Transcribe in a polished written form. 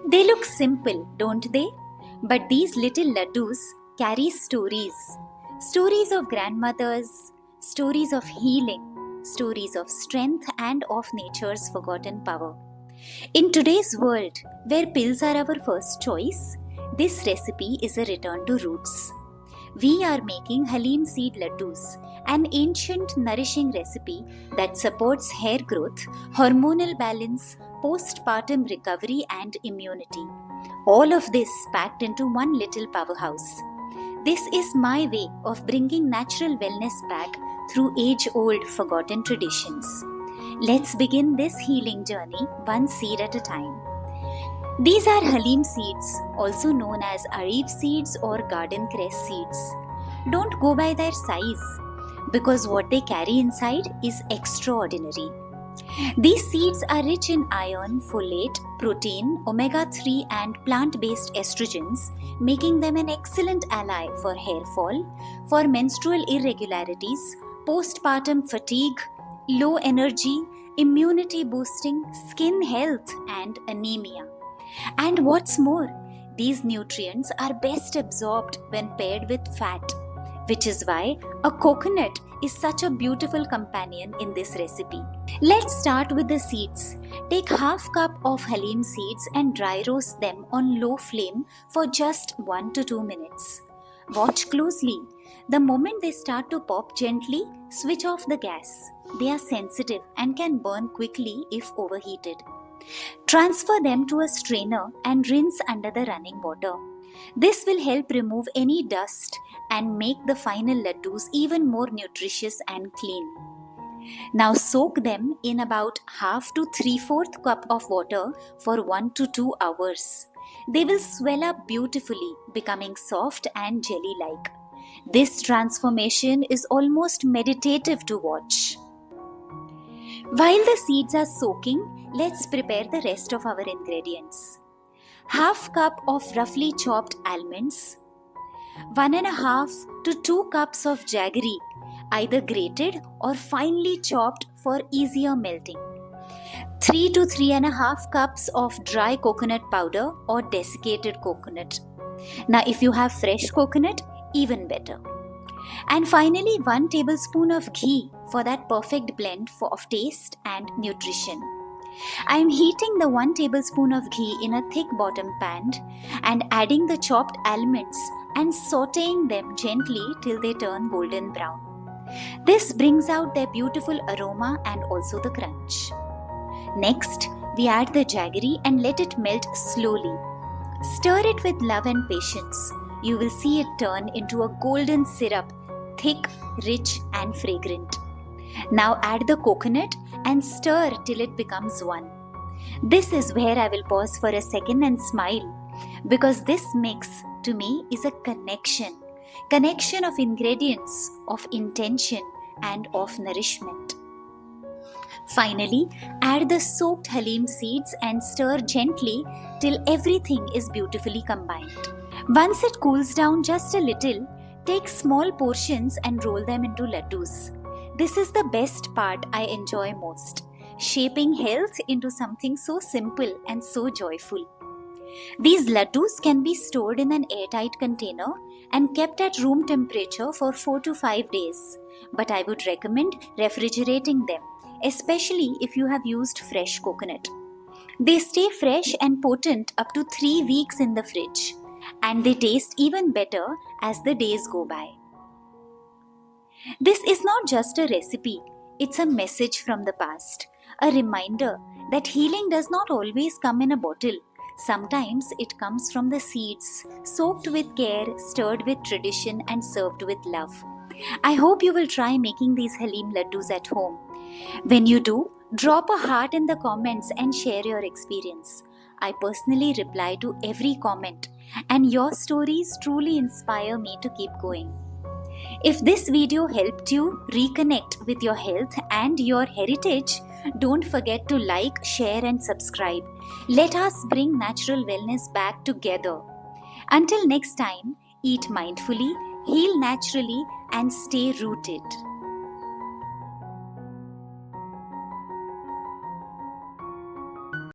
They look simple, don't they? But these little laddus carry stories. Stories of grandmothers, stories of healing, stories of strength and of nature's forgotten power. In today's world, where pills are our first choice, this recipe is a return to roots. We are making Halim seed laddus, an ancient nourishing recipe that supports hair growth, hormonal balance, postpartum recovery and immunity. All of this packed into one little powerhouse. This is my way of bringing natural wellness back through age-old forgotten traditions. Let's begin this healing journey one seed at a time. These are Halim seeds, also known as Aliv seeds or Garden Cress seeds. Don't go by their size, because what they carry inside is extraordinary. These seeds are rich in iron, folate, protein, omega-3 and plant-based estrogens, making them an excellent ally for hair fall, for menstrual irregularities, postpartum fatigue, low energy, immunity boosting, skin health and anemia. And what's more, these nutrients are best absorbed when paired with fat, which is why a coconut is such a beautiful companion in this recipe. Let's start with the seeds. Take half cup of Halim seeds and dry roast them on low flame for just 1 to 2 minutes. Watch closely. The moment they start to pop gently, switch off the gas. They are sensitive and can burn quickly if overheated. Transfer them to a strainer and rinse under the running water. This will help remove any dust and make the final laddus even more nutritious and clean. Now soak them in about half to 3/4 cup of water for 1 to 2 hours. They will swell up beautifully, becoming soft and jelly-like. This transformation is almost meditative to watch. While the seeds are soaking, let's prepare the rest of our ingredients. Half cup of roughly chopped almonds, 1.5 to 2 cups of jaggery, either grated or finely chopped for easier melting, 3 to 3.5 cups of dry coconut powder or desiccated coconut. Now if you have fresh coconut, even better. And finally 1 tablespoon of ghee for that perfect blend of taste and nutrition. I am heating the 1 tablespoon of ghee in a thick bottom pan and adding the chopped almonds and sauteing them gently till they turn golden brown. This brings out their beautiful aroma and also the crunch. Next, we add the jaggery and let it melt slowly. Stir it with love and patience. You will see it turn into a golden syrup, thick, rich and fragrant. Now add the coconut and stir till it becomes one. This is where I will pause for a second and smile, because this mix to me is a connection of ingredients, of intention and of nourishment. Finally, add the soaked Halim seeds and stir gently till everything is beautifully combined. Once it cools down just a little, take small portions and roll them into laddus. This is the best part I enjoy most, shaping health into something so simple and so joyful. These laddus can be stored in an airtight container and kept at room temperature for 4 to 5 days, but I would recommend refrigerating them, especially if you have used fresh coconut. They stay fresh and potent up to 3 weeks in the fridge, and they taste even better as the days go by. This is not just a recipe, it's a message from the past, a reminder that healing does not always come in a bottle. Sometimes it comes from the seeds, soaked with care, stirred with tradition and served with love. I hope you will try making these Halim laddus at home. When you do, drop a heart in the comments and share your experience. I personally reply to every comment, and your stories truly inspire me to keep going. If this video helped you reconnect with your health and your heritage, don't forget to like, share and subscribe. Let us bring natural wellness back together. Until next time, eat mindfully, heal naturally and stay rooted.